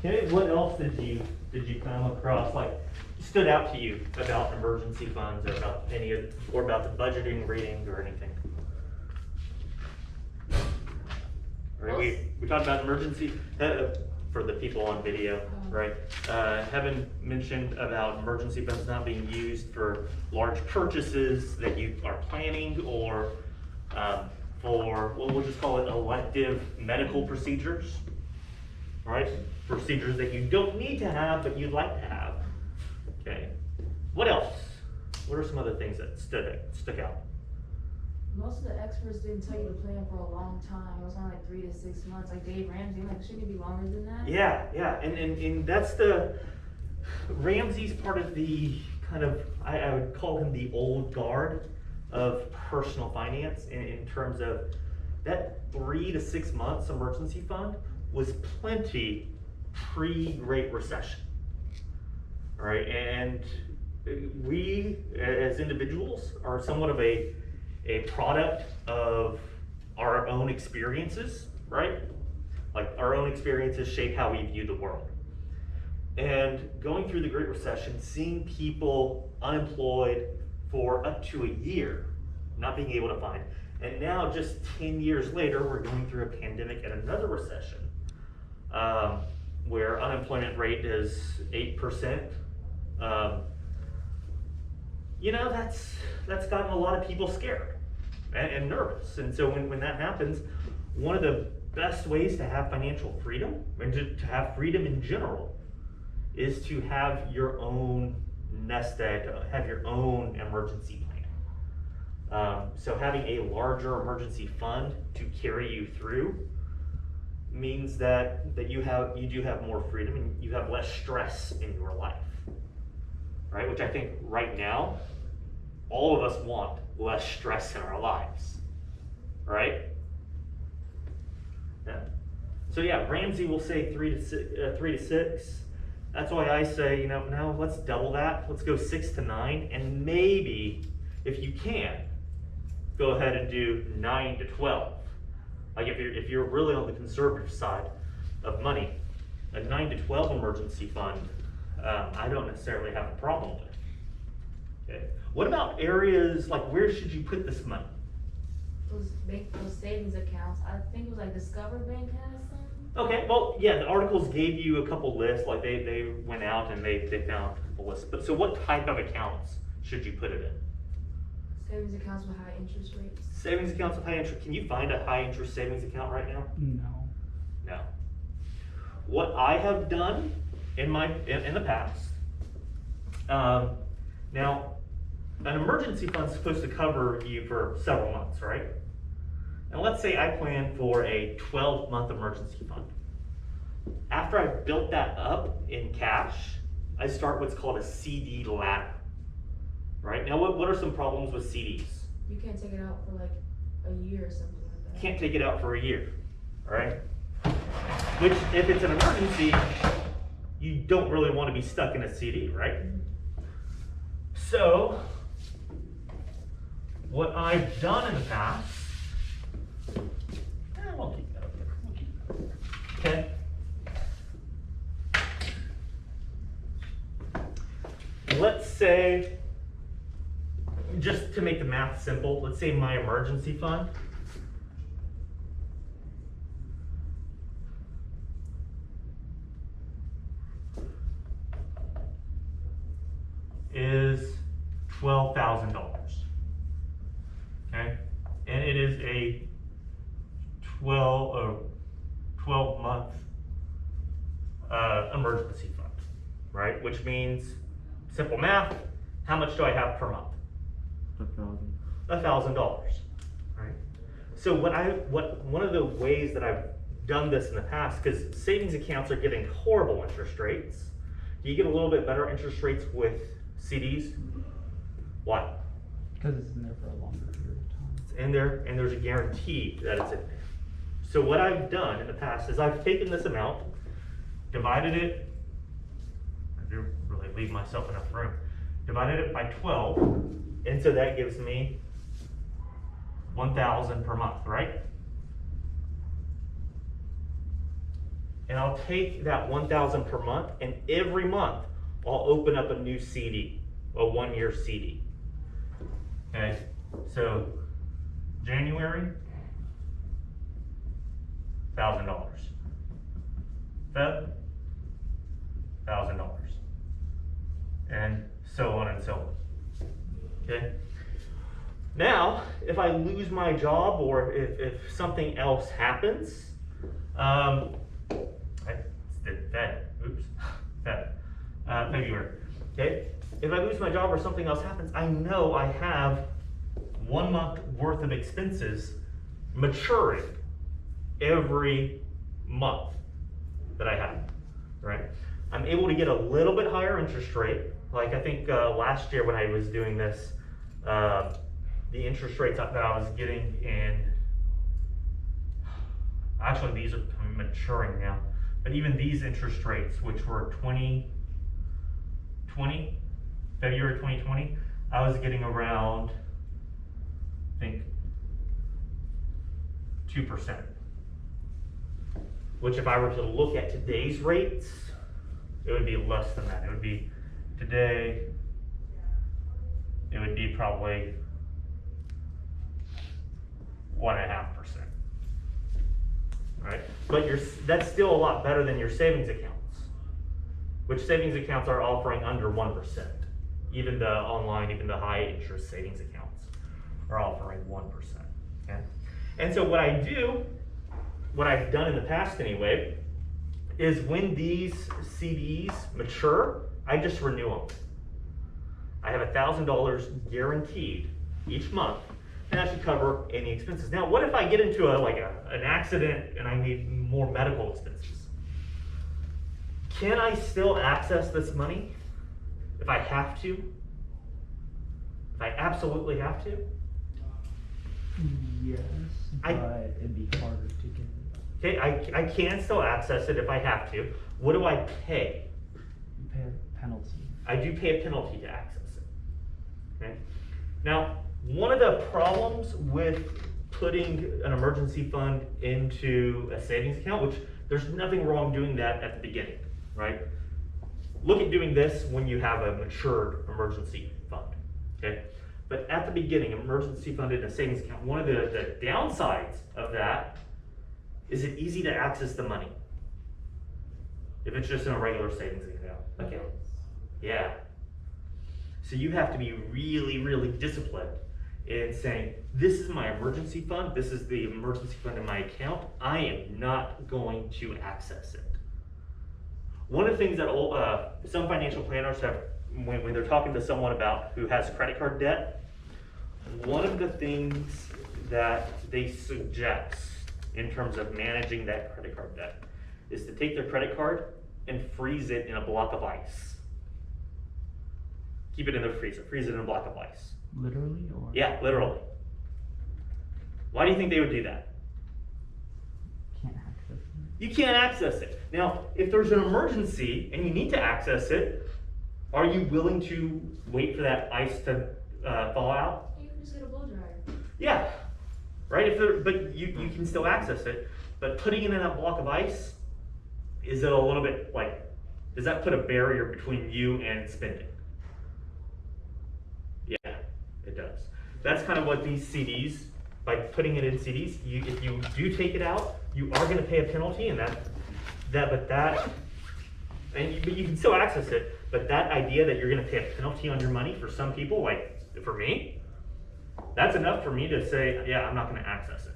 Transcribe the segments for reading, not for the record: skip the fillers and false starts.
Okay, what else did you come across, like, stood out to you about emergency funds, or about or about the budgeting reading or anything? Right, we talked about emergency, for the people on video, right? Heaven mentioned about emergency funds not being used for large purchases that you are planning, or for, well, we'll just call it elective medical procedures, right? Procedures that you don't need to have, but you'd like to have. Okay. What else? What are some other things that stuck out? Most of the experts didn't tell you to plan for a long time. It was only like 3 to 6 months. Like Dave Ramsey, I'm like, shouldn't it be longer than that? Yeah, and that's Ramsey's part of the kind of, I would call him the old guard of personal finance, in terms of that 3 to 6 months emergency fund was plenty pre-Great Recession. All right, and we as individuals are somewhat of a product of our own experiences, right? Like, our own experiences shape how we view the world. And going through the Great Recession, seeing people unemployed for up to a year, not being able to find, and now just 10 years later, we're going through a pandemic and another recession, where unemployment rate is 8%. That's gotten a lot of people scared and nervous. And so when that happens, one of the best ways to have financial freedom, and to have freedom in general, is to have your own nest egg, have your own emergency plan. So having a larger emergency fund to carry you through means that you do have more freedom, and you have less stress in your life, right? Which I think right now, all of us want less stress in our lives, right? Yeah. So yeah, Ramsey will say 3 to 6. That's why I say, now let's double that. Let's go 6 to 9, and maybe, if you can, go ahead and do 9 to 12. Like, if you're really on the conservative side of money, a 9 to 12 emergency fund, I don't necessarily have a problem with. Okay. What about areas, like, where should you put this money? Those savings accounts. I think it was like Discover Bank has some. Okay, well, yeah, the articles gave you a couple lists, like they went out and they found a list. But so what type of accounts should you put it in? Savings accounts with high interest rates. Savings accounts with high interest. Can you find a high interest savings account right now? No. What I have done in the past, now, an emergency fund is supposed to cover you for several months, right? And let's say I plan for a 12-month emergency fund. After I've built that up in cash, I start what's called a CD ladder, right? Now, what are some problems with CDs? You can't take it out for like a year or something like that. Can't take it out for a year, all right? Which, if it's an emergency, you don't really want to be stuck in a CD, right? So, what I've done in the past, we'll keep that up there. Okay. Let's say, just to make the math simple, let's say my emergency fund is $12,000. Okay, and it is a 12-month emergency fund, right? Which means, simple math, how much do I have per month? $1,000, right? So one of the ways that I've done this in the past, because savings accounts are getting horrible interest rates. Do you get a little bit better interest rates with CDs? Why? Because it's in there for a longer period of time. It's in there, and there's a guarantee that it's in there. So what I've done in the past is I've taken this amount, divided it, I do really leave myself enough room, divided it by 12, and so that gives me $1,000 per month, right? and I'll take that 1,000 per month, and every month I'll open up a new CD, a 1-year CD. Okay, so January, $1,000. Feb, $1,000. And so on and so on. Okay. Now, if I lose my job or if something else happens, February. Okay. If I lose my job or something else happens, I know I have 1 month worth of expenses maturing every month that I have, right? I'm able to get a little bit higher interest rate. Like I think last year when I was doing this, the interest rates that I was getting in, actually these are maturing now, but even these interest rates, which were February 2020, I was getting around, I think, 2%. Which if I were to look at today's rates, it would be less than that. It would be, today, it would be probably 1.5%. Right? But that's still a lot better than your savings accounts, which savings accounts are offering under 1%. Even the online, even the high interest savings accounts are offering 1%. Okay? And so what I do, what I've done in the past anyway, is when these CDs mature, I just renew them. I have $1,000 guaranteed each month, and that should cover any expenses. Now, what if I get into an accident and I need more medical expenses? Can I still access this money if I have to? If I absolutely have to? Yes, but it'd be harder to get it. Okay, I can still access it if I have to. What do I pay? You pay a penalty. I do pay a penalty to access it. Okay? Now, one of the problems with putting an emergency fund into a savings account, which there's nothing wrong doing that at the beginning, right? Look at doing this when you have a matured emergency fund, okay? But at the beginning, emergency fund in a savings account, one of the downsides of that is it's easy to access the money if it's just in a regular savings account. Yeah. So you have to be really, really disciplined in saying, this is my emergency fund, this is the emergency fund in my account, I am not going to access it. One of the things that some financial planners have, when they're talking to someone about who has credit card debt, one of the things that they suggest in terms of managing that credit card debt is to take their credit card and freeze it in a block of ice. Keep it in the freezer, freeze it in a block of ice. Literally, or? Yeah, literally. Why do you think they would do that? Can't access it. You can't access it. Now, if there's an emergency and you need to access it, are you willing to wait for that ice to thaw out? You can just get a blow dryer. Yeah, right? But you can still access it. But putting it in that block of ice, is it a little bit like, does that put a barrier between you and spending? Yeah, it does. That's kind of what these CDs, by putting it in CDs, if you do take it out, you are going to pay a penalty, and but you can still access it. But that idea that you're going to pay a penalty on your money, for some people, like for me, that's enough for me to say, yeah, I'm not going to access it,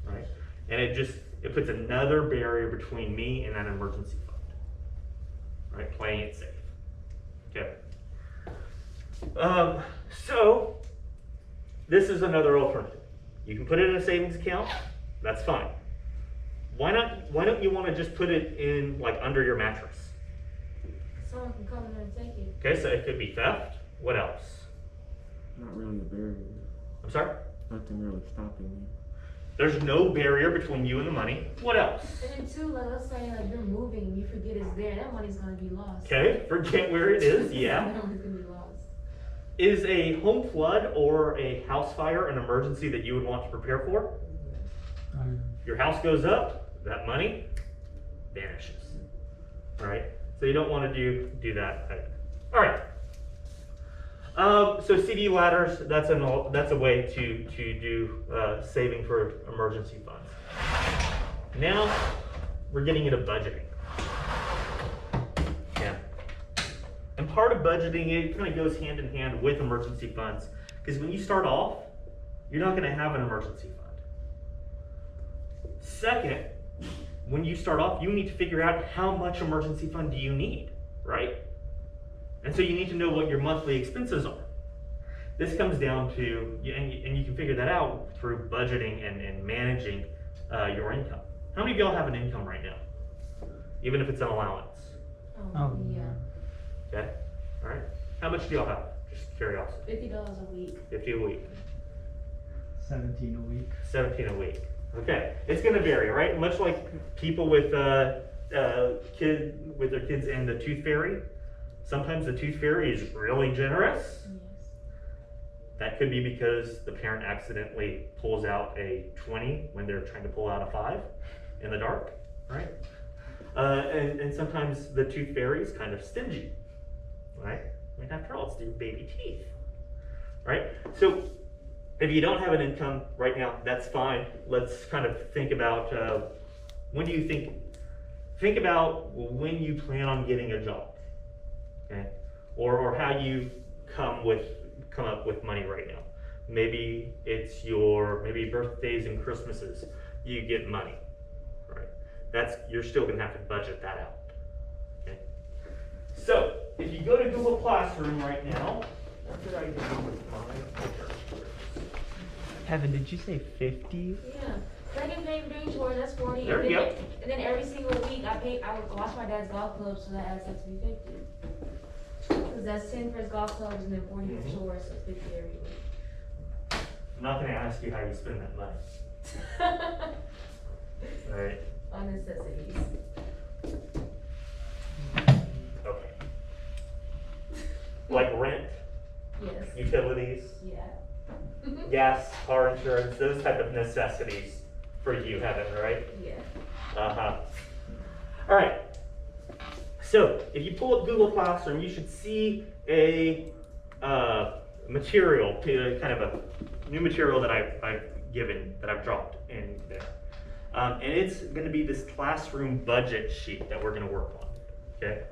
right? And it puts another barrier between me and that emergency fund, right? Playing it safe. Okay. So this is another alternative. You can put it in a savings account. That's fine. Why don't you want to just put it in like under your mattress? Someone can come in there and take it. Okay, so it could be theft. What else? Not really a barrier. I'm sorry? Nothing really stopping me. There's no barrier between you and the money. What else? And then too, like let's say like you're moving and you forget it's there, that money's gonna be lost. Okay, forget where it is. Yeah. That money's gonna be lost. Is a home flood or a house fire an emergency that you would want to prepare for? Your house goes up, that money vanishes, right? So you don't want to do that either. All right. So CD ladders, that's a way to do saving for emergency funds. Now we're getting into budgeting. Yeah. And part of budgeting, it kind of goes hand in hand with emergency funds, because when you start off, you're not going to have an emergency fund. Second, when you start off, you need to figure out how much emergency fund do you need, right? And so you need to know what your monthly expenses are. This comes down to, and you can figure that out through budgeting and managing your income. How many of y'all have an income right now? Even if it's an allowance? Oh, Yeah, Okay, all right. How much do y'all have? Just curiosity. $50 a week. 50 a week, 17 a week. 17 a week. Okay, it's gonna vary, right? Much like people with their kids in the tooth fairy. Sometimes the tooth fairy is really generous. Yes. That could be because the parent accidentally pulls out a 20 when they're trying to pull out a 5 in the dark, right? And sometimes the tooth fairy is kind of stingy, right? I mean, after all, it's their baby teeth, right? So if you don't have an income right now, that's fine. Let's kind of think about when do you think about when you plan on getting a job, okay? Or how you come up with money right now. Maybe it's maybe birthdays and Christmases, you get money, right? You're still gonna have to budget that out, okay? So if you go to Google Classroom right now, what did I do with my picture? Kevin, did you say 50? Yeah. Second pay doing chores, that's 40. There and you then, go. And then every single week I would watch my dad's golf clubs, so that adds up to be 50. Because that's 10 for his golf clubs and then 40 for Mhm. chores, so 50 every week. I'm not gonna ask you how you spend that money, all right? On necessities. Okay. Like rent, Yes. utilities, Yeah. gas, car insurance, those type of necessities for you, Heaven, right? Yeah. Uh-huh. All right. So if you pull up Google Classroom, you should see a material, kind of a new material that I've given, that I've dropped in there. And it's going to be this classroom budget sheet that we're going to work on, okay?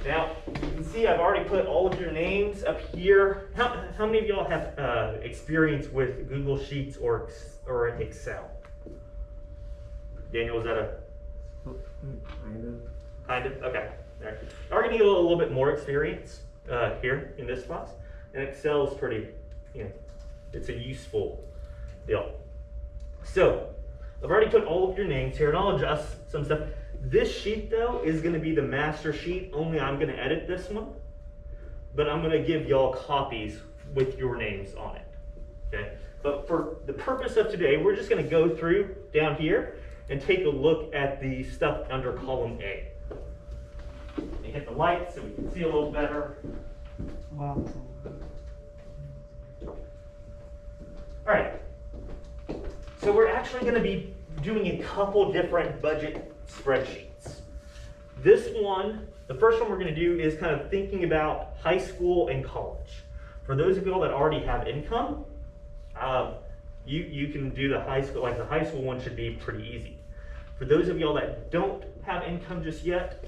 Now, you can see I've already put all of your names up here. How many of y'all have experience with Google Sheets or Excel? Daniel, is that a kind of? Okay. There. We're going to get a little bit more experience here in this class. And Excel is pretty, it's a useful deal. So, I've already put all of your names here, and I'll adjust some stuff. This sheet, though, is going to be the master sheet, only I'm going to edit this one. But I'm going to give y'all copies with your names on it, okay? But for the purpose of today, we're just going to go through down here and take a look at the stuff under column A. Let me hit the light so we can see a little better. Wow. All right. So we're actually going to be doing a couple different budget spreadsheets. This one, the first one we're going to do is kind of thinking about high school and college. For those of you all that already have income, you can do the high school, like the high school one should be pretty easy. For those of y'all that don't have income just yet,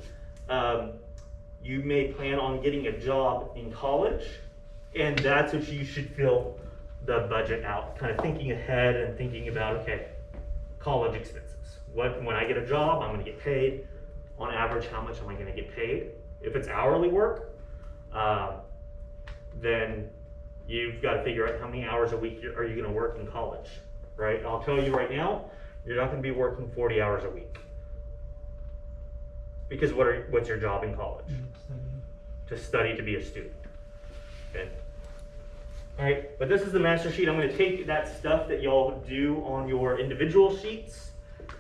you may plan on getting a job in college, and that's what you should fill the budget out, kind of thinking ahead and thinking about, okay, college expenses. When I get a job, I'm going to get paid. On average, how much am I going to get paid? If it's hourly work, then you've got to figure out how many hours a week are you going to work in college, right? I'll tell you right now, you're not going to be working 40 hours a week. Because what's your job in college? To study to be a student. Okay. All right, but this is the master sheet. I'm going to take that stuff that y'all do on your individual sheets,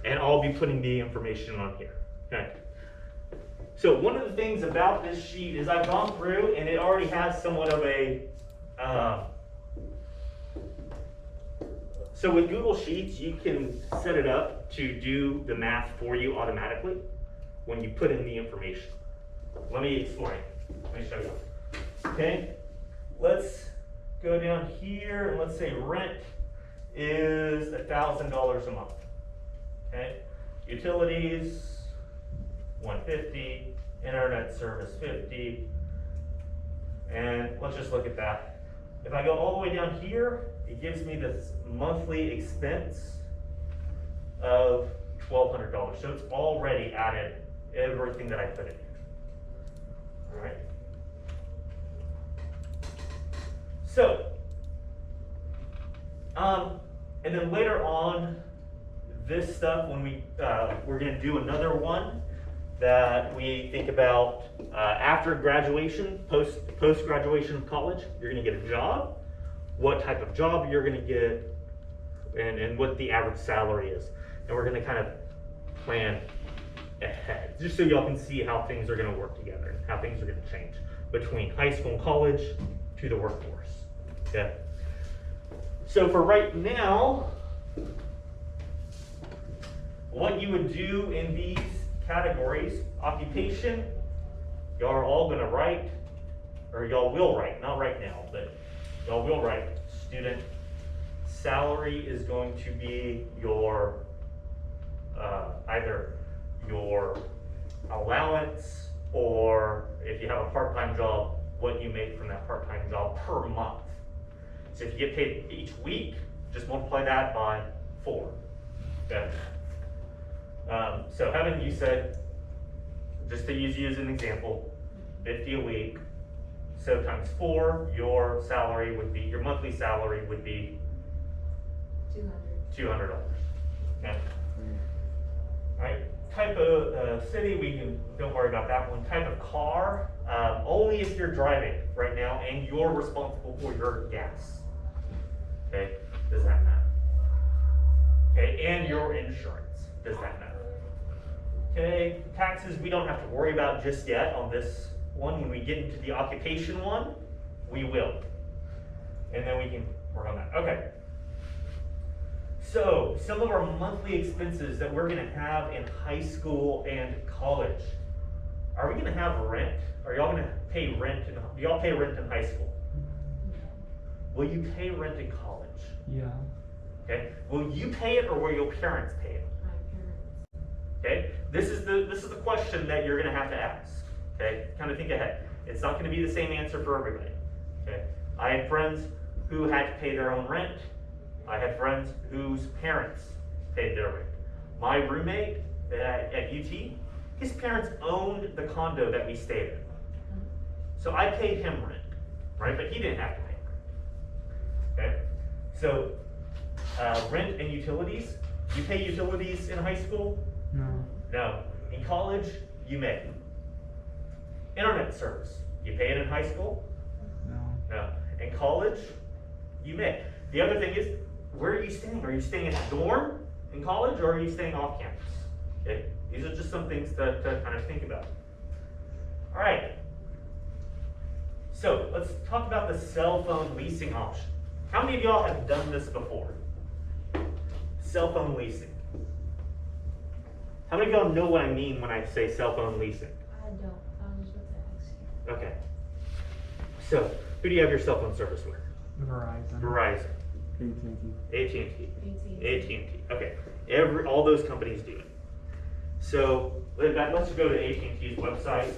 and I'll be putting the information on here. Okay. So one of the things about this sheet is I've gone through, and it already has somewhat of a. So with Google Sheets, you can set it up to do the math for you automatically. when you put in the information. Let me explain. Let me show you. Okay, let's go down here and let's say rent is $1,000 a month. Okay, utilities 150, internet service 50, and let's just look at that. If I go all the way down here, it gives me this monthly expense of $1,200. So it's already added everything that I put in here. All right. So, and then later on, this stuff, when we're going to do another one that we think about after graduation, post graduation of college, you're going to get a job, what type of job you're going to get, and what the average salary is. And we're going to kind of plan ahead, just so y'all can see how things are going to work together and how things are going to change between high school and college to the workforce. Okay. So for right now, what you would do in these categories, occupation, y'all are all going to write, or y'all will write, not right now, but y'all will write student. Salary is going to be your either your allowance, or if you have a part-time job, what you make from that part-time job per month. So if you get paid each week, just multiply that by 4. Okay. So having you said, just to use you as an example, 50 a week, so times 4, your salary would be, your monthly salary would be $200. Okay. All right. Type of city, don't worry about that one. Type of car, only if you're driving right now and you're responsible for your gas. Okay, does that matter? Okay, and your insurance, does that matter? Okay, taxes we don't have to worry about just yet on this one. When we get into the occupation one, we will. And then we can work on that. Okay. So, some of our monthly expenses that we're going to have in high school and college. Are we going to have rent? Are y'all going to pay rent? Do y'all pay rent in high school? Will you pay rent in college? Yeah. Okay. Will you pay it, or will your parents pay it? Okay. This is the question that you're going to have to ask. Okay. Kind of think ahead. It's not going to be the same answer for everybody. Okay. I had friends who had to pay their own rent. I had friends whose parents paid their rent. My roommate at UT, his parents owned the condo that we stayed in. So I paid him rent, right? But he didn't have to pay rent. Okay? So rent and utilities. You pay utilities in high school? No. No. In college, you may. Internet service. You pay it in high school? No. No. In college, you may. The other thing is, where are you staying? Are you staying in a dorm in college, or are you staying off campus? Okay, these are just some things to kind of think about. All right. So let's talk about the cell phone leasing option. How many of y'all have done this before? Cell phone leasing. How many of y'all know what I mean when I say cell phone leasing? I don't. I was about to ask you. Okay. So who do you have your cell phone service with? Verizon. Verizon. AT&T. AT&T. Okay. All those companies do it. So let's go to AT&T's website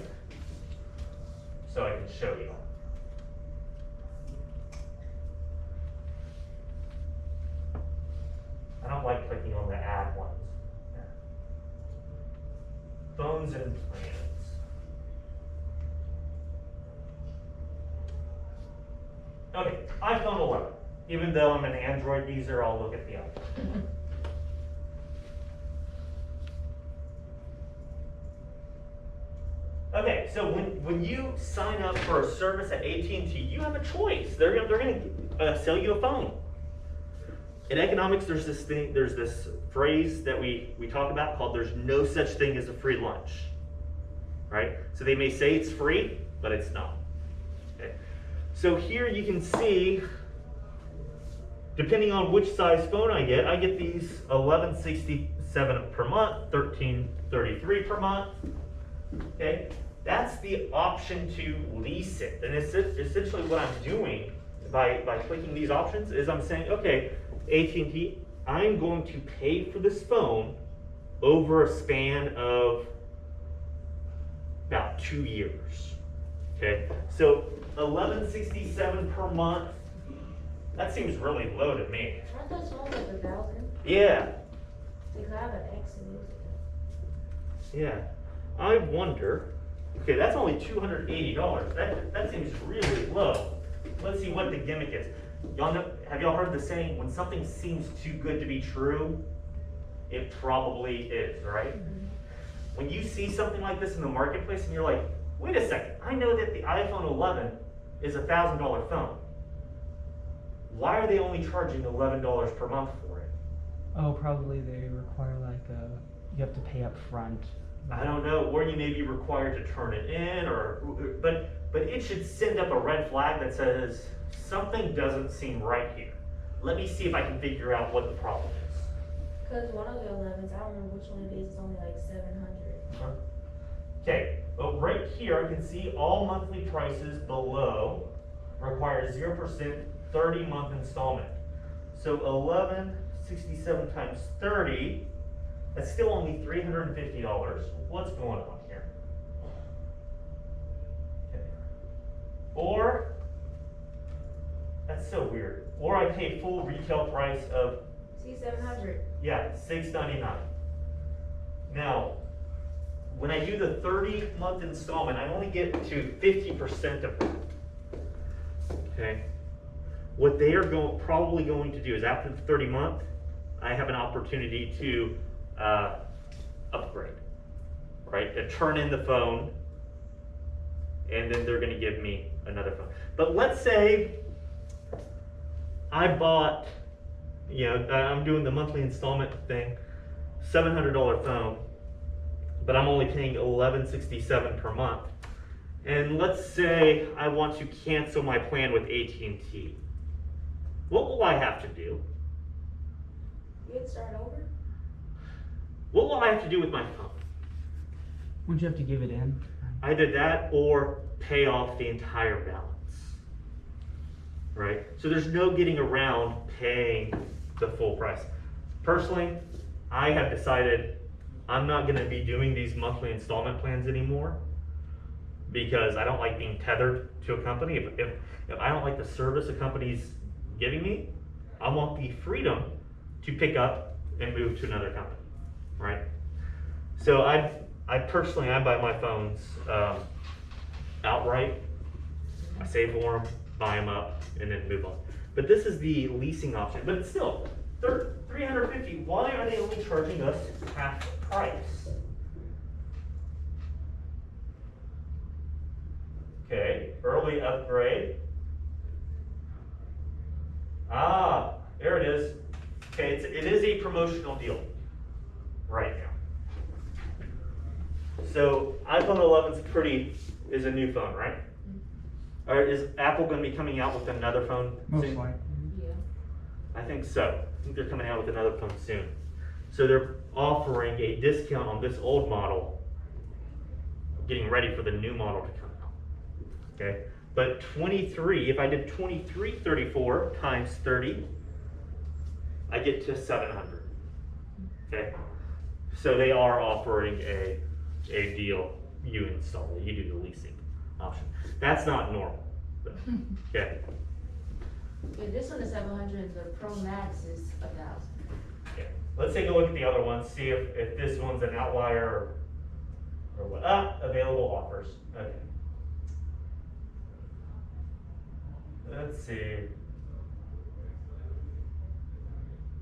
so I can show you. I don't like clicking on the ad ones. Phones and plans. Okay, iPhone 11. Even though I'm an Android user, I'll look at the iPhone. Okay, so when you sign up for a service at AT&T, you have a choice. They're going to sell you a phone. In economics, there's this phrase that we talk about called "there's no such thing as a free lunch," right? So they may say it's free, but it's not. Okay. So here you can see, depending on which size phone I get these $11.67 per month, $13.33 per month. Okay, that's the option to lease it. And it's essentially what I'm doing by clicking these options is I'm saying, okay, AT&T, I'm going to pay for this phone over a span of about 2 years. Okay, so $11.67 per month. That seems really low to me. Aren't those phones like 1,000? Yeah, Because I have an X and use it. yeah. I wonder. Okay, that's only $280. That seems really low. Let's see what the gimmick is. Y'all know? Have y'all heard the saying? When something seems too good to be true, it probably is, right? When you see something like this in the marketplace and you're like, wait a second, I know that the iPhone 11 is a $1,000 phone. Why are they only charging $11 per month for it? Oh, probably they require like you have to pay up front. I don't know, or you may be required to turn it in, but it should send up a red flag that says something doesn't seem right here. Let me see if I can figure out what the problem is. Because one of the 11s, I don't remember which one it is, it's only like 700. Okay, well right here I can see all monthly prices below require 0% 30-month installment. So 1167 times 30, that's still only $350. What's going on here? Okay. Or, that's so weird. Or I pay full retail price of, See, 700. yeah, $699. Now, when I do the 30-month installment, I only get to 50% of that. Okay. What they are probably going to do is after the 30-month, I have an opportunity to upgrade, right? To turn in the phone, and then they're going to give me another phone. But let's say I bought, I'm doing the monthly installment thing, $700 phone, but I'm only paying $11.67 per month. And let's say I want to cancel my plan with AT&T. What will I have to do? You had start over? What will I have to do with my phone? Would you have to give it in? Either that or pay off the entire balance, right? So there's no getting around paying the full price. Personally, I have decided I'm not going to be doing these monthly installment plans anymore because I don't like being tethered to a company. If I don't like the service a company's giving me, I want the freedom to pick up and move to another company, right? So I personally buy my phones outright. I save for them, buy them up, and then move on. But this is the leasing option. But it's still, they're $350. Why are they only charging us half the price? Okay, early upgrade. Ah, there it is. Okay, it is a promotional deal right now. So iPhone 11 is a new phone, right? Or is Apple going to be coming out with another phone Most soon? likely. Yeah. I think so. I think they're coming out with another phone soon. So they're offering a discount on this old model, getting ready for the new model to come out. Okay, but 23, if I did 2334 times 30, I get to 700. Okay, so they are offering a deal. You install it, you do the leasing option. That's not normal. Okay. Yeah, this one is 700, the Pro Max is 1,000. Okay. Let's take a look at the other ones, see if this one's an outlier or what. Available offers. Okay. Let's see.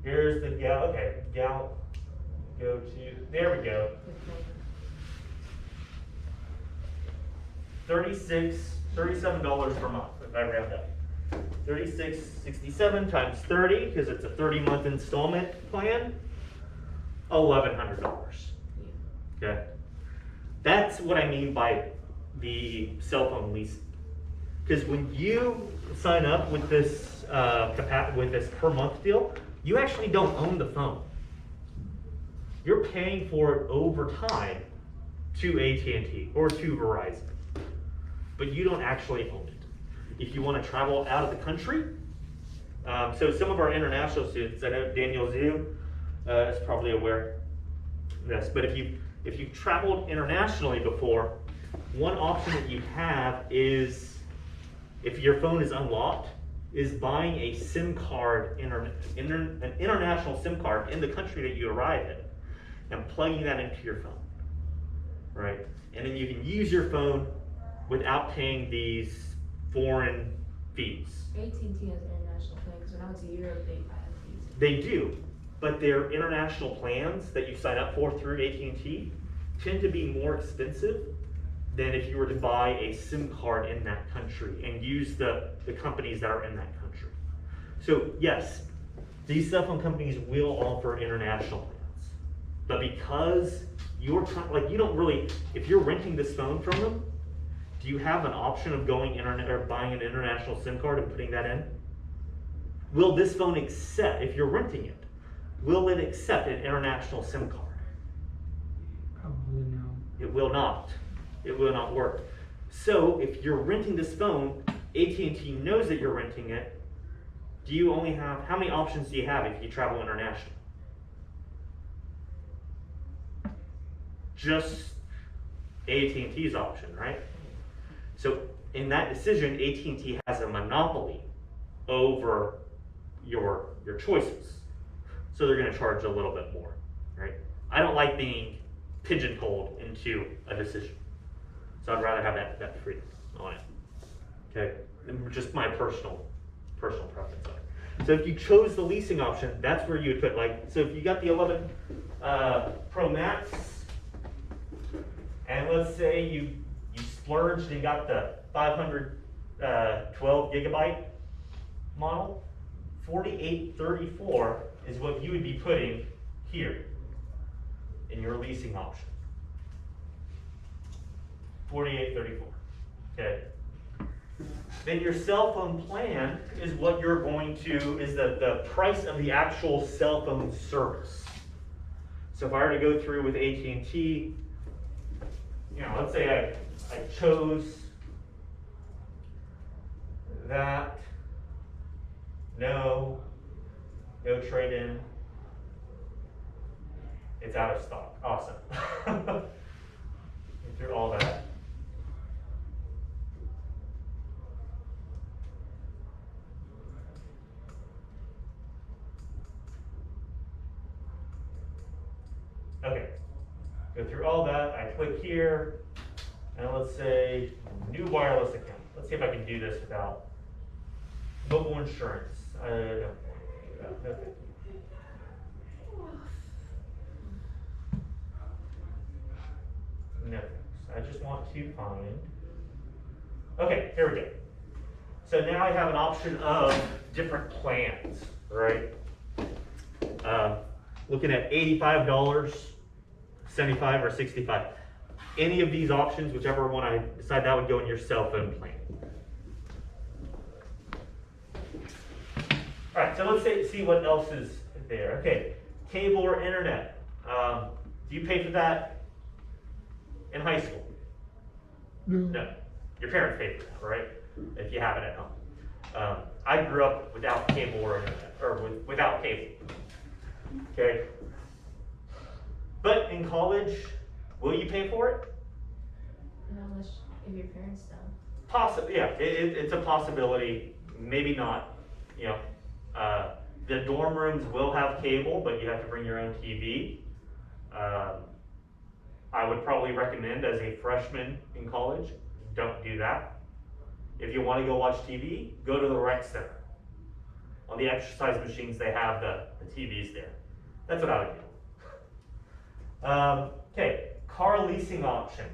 Here's the Gal. Okay, Gal. Go to. There we go. $37 per month if I round up. $36.67 times 30 because it's a 30-month installment plan. $1,100. Okay, that's what I mean by the cell phone lease. Because when you sign up with this per month deal, you actually don't own the phone. You're paying for it over time to AT&T or to Verizon, but you don't actually own it. If you want to travel out of the country, so some of our international students, I know Daniel Zhu is probably aware of this, but if you've traveled internationally before, one option that you have is, if your phone is unlocked, is buying a SIM card, an international SIM card in the country that you arrive in, and plugging that into your phone, right? And then you can use your phone without paying these foreign fees. AT&T has international plan, because when I went to Europe, they had fees. They do, but their international plans that you sign up for through AT&T tend to be more expensive than if you were to buy a SIM card in that country and use the companies that are in that country. So yes, these cell phone companies will offer international plans, but because you're like, you don't really, if you're renting this phone from them, do you have an option of going internet or buying an international SIM card and putting that in? Will this phone accept, if you're renting it, will it accept an international SIM card? Probably no. It will not. It will not work. So if you're renting this phone, AT&T knows that you're renting it. Do you only have, how many options do you have if you travel international? Just AT&T's option, right? So in that decision, AT&T has a monopoly over your choices. So they're going to charge a little bit more, right? I don't like being pigeonholed into a decision. So I'd rather have that freedom on it. Okay, and just my personal preference on it. So if you chose the leasing option, that's where you would put, like, so if you got the 11 Pro Max, and let's say you splurged and got the 512 gigabyte model, 4834 is what you would be putting here in your leasing option. 4834. Okay. Then your cell phone plan is what you're going to, is the price of the actual cell phone service. So if I were to go through with AT&T, you know, let's say I chose that, no trade-in, it's out of stock. Awesome. Get through all that. Okay, go through all that, I click here, and let's say new wireless account. Let's see if I can do this without mobile insurance. No, thank you. No, I just want to find, okay, here we go. So now I have an option of different plans, right? Looking at $85, $75, or $65. Any of these options, whichever one I decide, that would go in your cell phone plan. All right, so let's see what else is there. Okay, cable or internet. Do you pay for that in high school? No. Your parents pay for that, right? If you have it at home. I grew up without cable or internet, or without cable. Okay. But in college, will you pay for it? And how much if your parents don't? Possibly, yeah. It's a possibility. Maybe not. You know, the dorm rooms will have cable, but you have to bring your own TV. I would probably recommend, as a freshman in college, don't do that. If you want to go watch TV, go to the rec center. On the exercise machines, they have the TVs there. That's what I would do. Okay, car leasing option.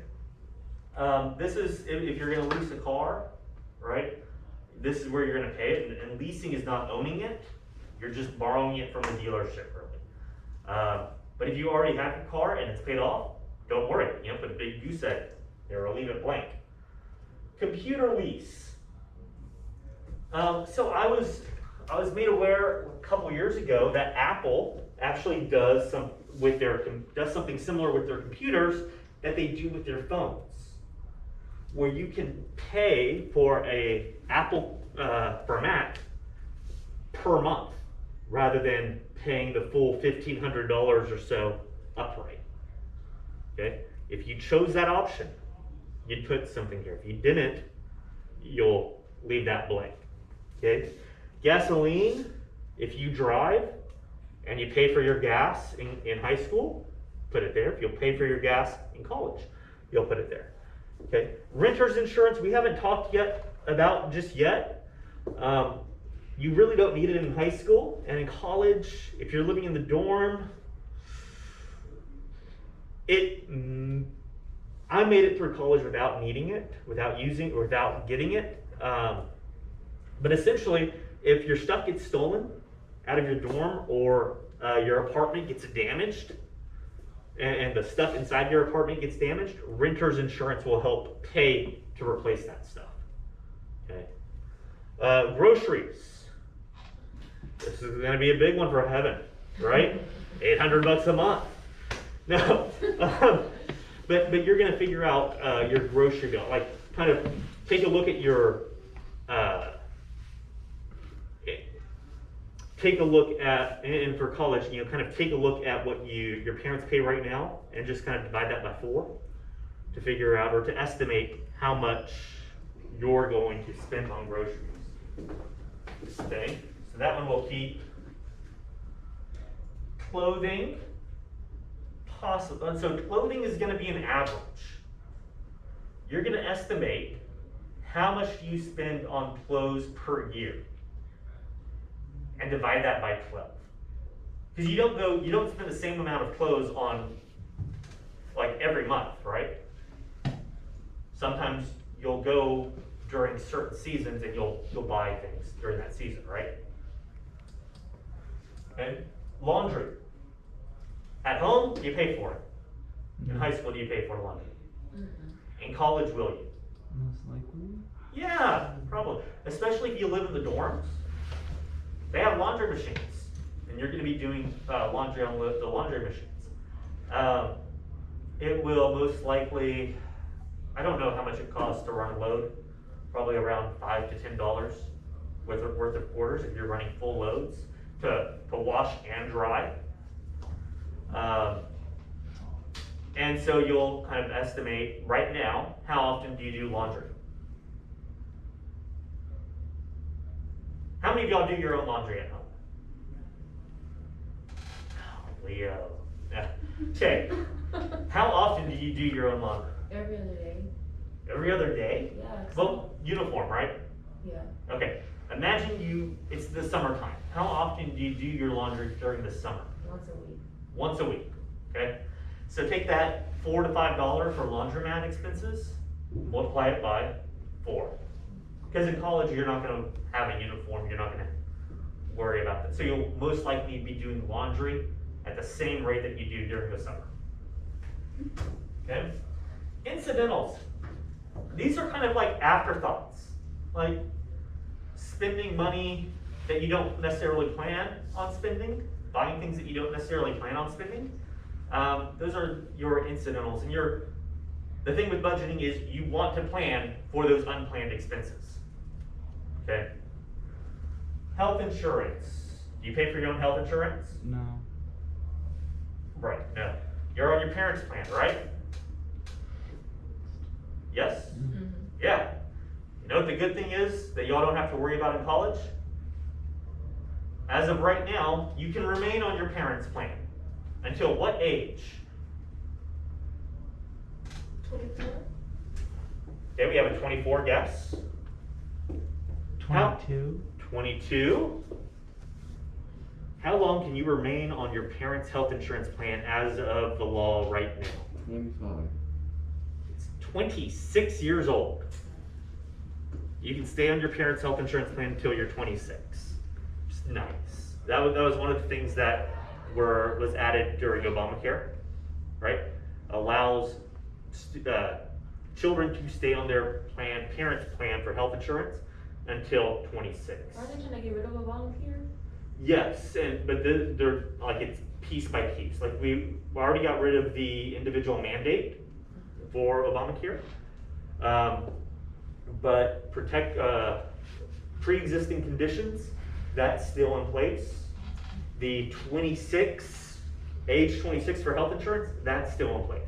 This is if you're going to lease a car, right? This is where you're going to pay it, and leasing is not owning it. You're just borrowing it from the dealership, really. But if you already have your car and it's paid off, don't worry. You know, put a big goose egg there or leave it blank. Computer lease. So I was made aware a couple years ago that Apple actually does something similar with their computers, that they do with their phones, where you can pay for a for a Mac per month, rather than paying the full $1,500 or so upright. Okay, if you chose that option, you'd put something here. If you didn't, you'll leave that blank. Okay, gasoline, if you drive and you pay for your gas in high school, put it there. If you'll pay for your gas in college, you'll put it there. Okay, renter's insurance, we haven't talked yet about just yet. You really don't need it in high school, and in college, if you're living in the dorm, I made it through college without needing it, without getting it. But essentially, if your stuff gets stolen out of your dorm, or your apartment gets damaged, and the stuff inside your apartment gets damaged, renter's insurance will help pay to replace that stuff. Okay. Groceries. This is going to be a big one for heaven, right? $800 a month. No, but you're going to figure out your grocery bill. Like, kind of take a look at your and for college, kind of take a look at what your parents pay right now, and just kind of divide that by 4 to figure out, or to estimate how much you're going to spend on groceries. Okay, so that one will keep. Clothing, possible. So clothing is going to be an average. You're going to estimate how much do you spend on clothes per year, and divide that by 12. Because you don't spend the same amount of clothes on, like, every month, right? Sometimes you'll go during certain seasons and you'll buy things during that season, right? Okay. Laundry. At home, you pay for it. In high school, do you pay for laundry? In college, will you? Most likely. Yeah, probably. Especially if you live in the dorms. They have laundry machines, and you're going to be doing laundry on the laundry machines. It will most likely, I don't know how much it costs to run a load, probably around $5 to $10 worth of orders if you're running full loads to wash and dry. And so you'll kind of estimate right now, how often do you do laundry? How many of y'all do your own laundry at home? Oh, Leo. Okay. How often do you do your own laundry? Every other day. Every other day? Yeah. Well, uniform, right? Yeah. Okay. Imagine it's the summertime. How often do you do your laundry during the summer? Once a week. Once a week. Okay. So take that $4 to $5 for laundromat expenses, multiply it by 4. Because in college, you're not going to have a uniform. You're not going to worry about that. So you'll most likely be doing laundry at the same rate that you do during the summer. Okay? Incidentals. These are kind of like afterthoughts. Like spending money that you don't necessarily plan on spending, buying things that you don't necessarily plan on spending. Those are your incidentals. And the thing with budgeting is you want to plan for those unplanned expenses. Okay. Health insurance. Do you pay for your own health insurance? No. Right, no. You're on your parents' plan, right? Yes? Mm-hmm. Yeah. You know what the good thing is that y'all don't have to worry about in college? As of right now, you can remain on your parents' plan. Until what age? 24? Okay, we have a 24 guess. 22. 22. How long can you remain on your parents' health insurance plan as of the law right now? 25. It's 26 years old. You can stay on your parents' health insurance plan until you're 26. Just nice. That was one of the things that was added during Obamacare, right? Allows children to stay on their parents' plan for health insurance until 26. Are they trying to get rid of Obamacare? Yes, but they're like, it's piece by piece. Like we already got rid of the individual mandate, for Obamacare. But protect pre-existing conditions, that's still in place. The age 26 for health insurance, that's still in place.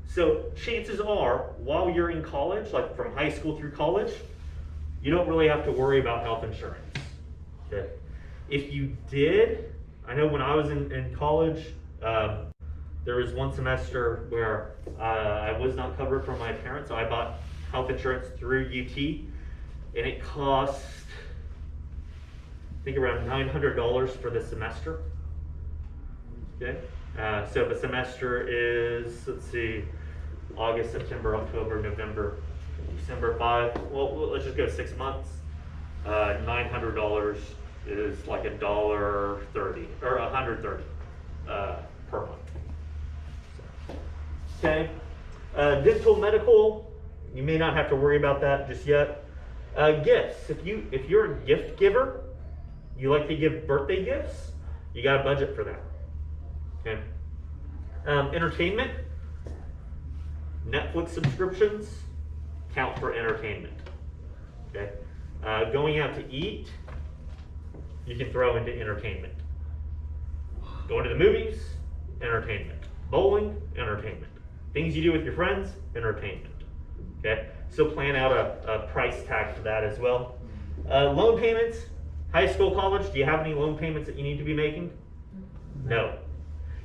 So chances are, while you're in college, like from high school through college, you don't really have to worry about health insurance. Okay. If you did, I know when I was in college, there was one semester where I was not covered from my parents, so I bought health insurance through UT, and it cost, I think, around $900 for the semester. Okay, so the semester is, let's see, August, September, October, November, December, 5. Well, let's just go 6 months. $900 is like $1.30 or $130 per month. Okay, dental, medical, you may not have to worry about that just yet. Gifts, if you're a gift giver, you like to give birthday gifts, you got a budget for that. Okay. Entertainment, Netflix subscriptions count for entertainment. Okay. Going out to eat, you can throw into entertainment. Going to the movies, entertainment. Bowling, entertainment. Things you do with your friends, entertainment. Okay, so plan out a price tag for that as well. Loan payments, high school, college, do you have any loan payments that you need to be making? No.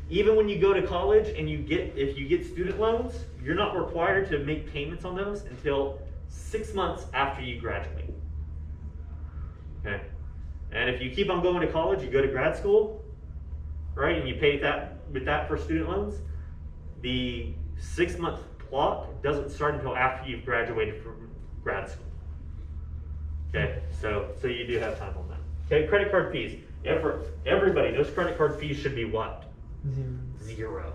Even when you go to college and if you get student loans, you're not required to make payments on those until 6 months after you graduate. Okay, and if you keep on going to college, you go to grad school, right, and you pay with that for student loans, the 6 month clock doesn't start until after you've graduated from grad school. Okay, so you do have time on that. Okay, credit card fees. For everybody, those credit card fees should be what? Zero.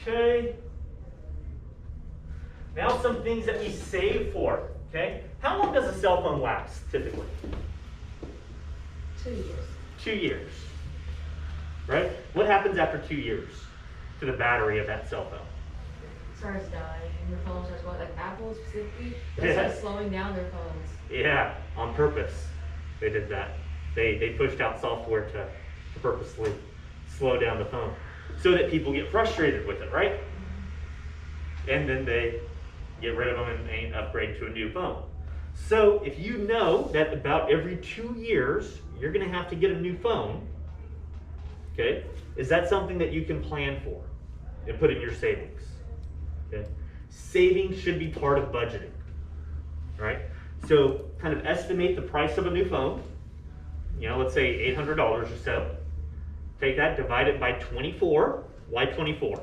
Okay. Now some things that we save for. Okay, how long does a cell phone last typically? 2 years. 2 years. Right? What happens after 2 years to the battery of that cell phone? It starts dying, and your phone starts going, like Apple specifically, Yeah. they start slowing down their phones. Yeah, on purpose. They did that. They pushed out software to purposely slow down the phone so that people get frustrated with it, right? And then they get rid of them and upgrade to a new phone. So if you know that about every 2 years you're going to have to get a new phone, okay, is that something that you can plan for and put in your savings? Okay, saving should be part of budgeting, right? So kind of estimate the price of a new phone. You know, let's say $800 or so. Take that, divide it by 24. Why 24?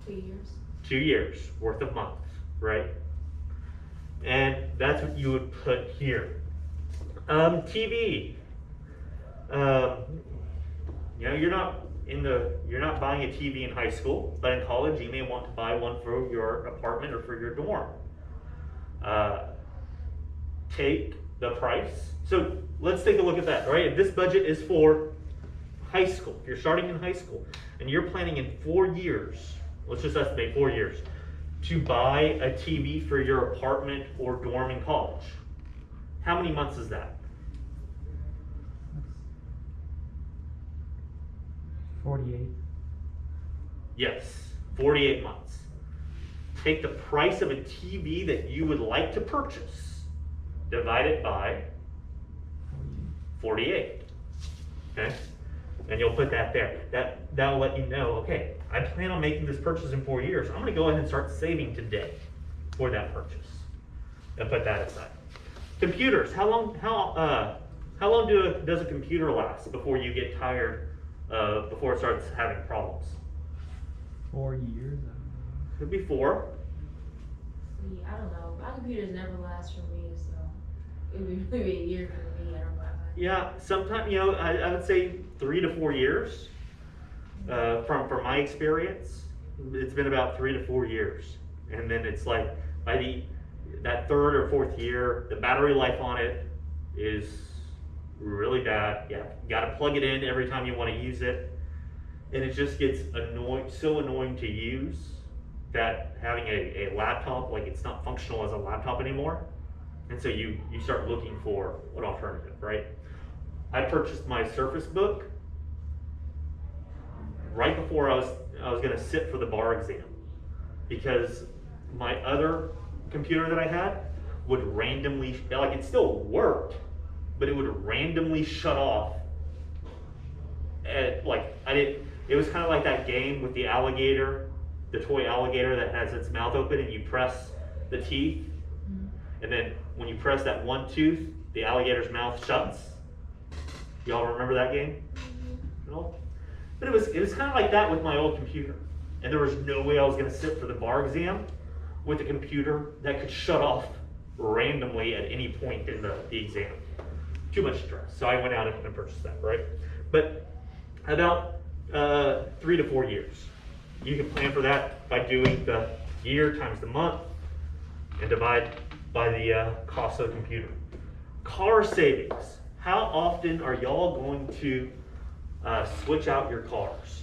2 years. 2 years worth of months, right? And that's what you would put here. TV. You know, you're not buying a TV in high school, but in college you may want to buy one for your apartment or for your dorm. Take the price. So let's take a look at that, right? If this budget is for high school, if you're starting in high school and you're planning in 4 years, let's just estimate 4 years, to buy a TV for your apartment or dorm in college, how many months is that? 48. Yes, 48 months. Take the price of a TV that you would like to purchase, divide it by 48. Okay? And you'll put that there. That'll let you know, okay, I plan on making this purchase in 4 years. I'm gonna go ahead and start saving today for that purchase. And put that aside. Computers, how long does a computer last before you get tired, before it starts having problems? 4 years. Could be 4. See, I don't know. My computers never last for me, so it would be maybe a year for me. I don't know. Yeah, sometimes, you know, I would say 3 to 4 years. From my experience, it's been about 3 to 4 years. And then it's like, by that 3rd or 4th year, the battery life on it is really bad. Yeah, you gotta plug it in every time you wanna use it. and it just gets so annoying to use that having a laptop, like it's not functional as a laptop anymore. And so you start looking for an alternative, right? I purchased my Surface Book right before I was gonna sit for the bar exam, because my other computer that I had would randomly, like it still worked, but it would randomly shut off. And like it was kind of like that game with the alligator, the toy alligator that has its mouth open and you press the teeth, and then when you press that one tooth, the alligator's mouth shuts. Y'all remember that game? No? But it was kind of like that with my old computer. And there was no way I was gonna sit for the bar exam with a computer that could shut off randomly at any point in the exam. Too much stress. So I went out and purchased that, right? But about 3 to 4 years. You can plan for that by doing the year times the month and divide by the cost of the computer. Car savings. How often are y'all going to switch out your cars?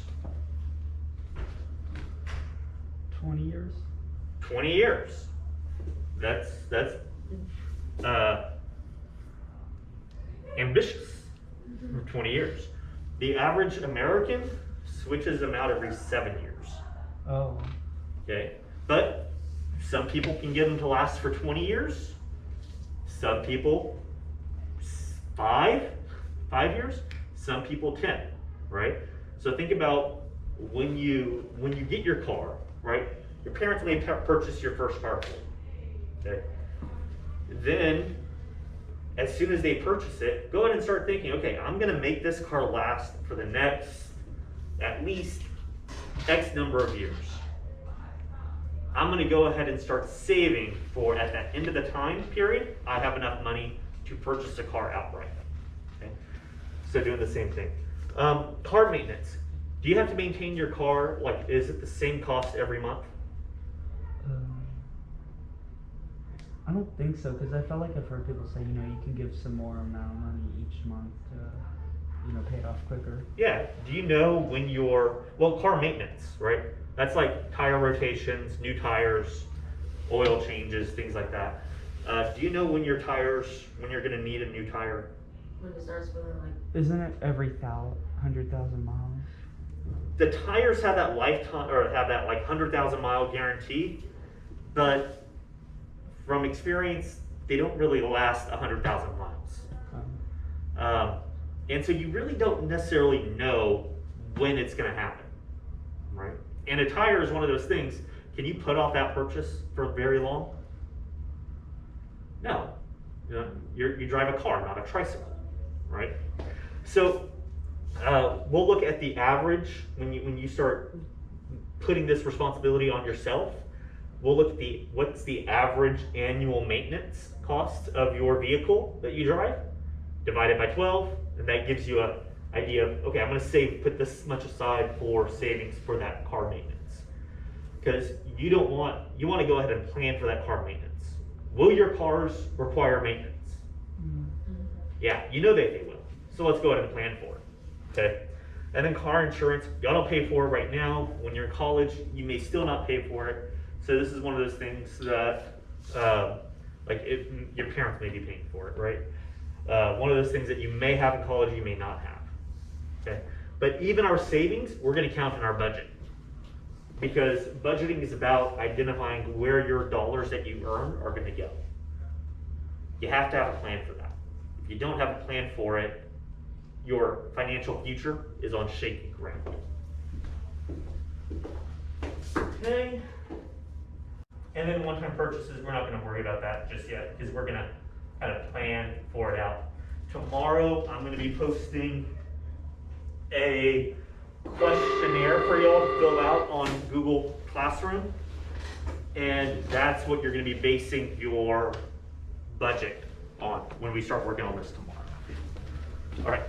20 years? 20 years. That's ambitious for 20 years. The average American switches them out every 7 years. Oh. Okay, but some people can get them to last for 20 years. Some people 5 years. Some people 10. Right. So think about when you get your car. Right. Your parents may purchase your first car for you. Okay. Then, as soon as they purchase it, go ahead and start thinking, okay, I'm gonna make this car last for the next at least X number of years. I'm gonna go ahead and start saving for, at the end of the time period, I have enough money to purchase a car outright. Okay? So doing the same thing. Car maintenance. Do you have to maintain your car? Like, is it the same cost every month? I don't think so, because I felt like I've heard people say, you can give some more amount of money each month to, pay it off quicker. Yeah. Do you know when car maintenance, right? That's like tire rotations, new tires, oil changes, things like that. Do you know when you're going to need a new tire? When it starts feeling like. Isn't it every 100,000 miles? The tires have that lifetime, or have that like 100,000 mile guarantee, but from experience, they don't really last 100,000 miles. And so you really don't necessarily know when it's going to happen, right? And a tire is one of those things. Can you put off that purchase for very long? No. You drive a car, not a tricycle, right? So we'll look at the average when you start putting this responsibility on yourself. We'll look at what's the average annual maintenance cost of your vehicle that you drive, divide it by 12, and that gives you an idea of, okay, I'm going to put this much aside for savings for that car maintenance. Because you want to go ahead and plan for that car maintenance. Will your cars require maintenance? Yeah, you know that they will. So let's go ahead and plan for it. Okay? And then car insurance, y'all don't pay for it right now. When you're in college, you may still not pay for it. So this is one of those things that, your parents may be paying for it, right? One of those things that you may have in college, you may not have. Okay, but even our savings, we're going to count in our budget, because budgeting is about identifying where your dollars that you earn are going to go. You have to have a plan for that. If you don't have a plan for it, your financial future is on shaky ground. Okay. And then one-time purchases, we're not going to worry about that just yet, because we're going to kind of plan for it out. Tomorrow, I'm going to be posting a questionnaire for y'all to fill out on Google Classroom, and that's what you're going to be basing your budget on when we start working on this tomorrow. All right.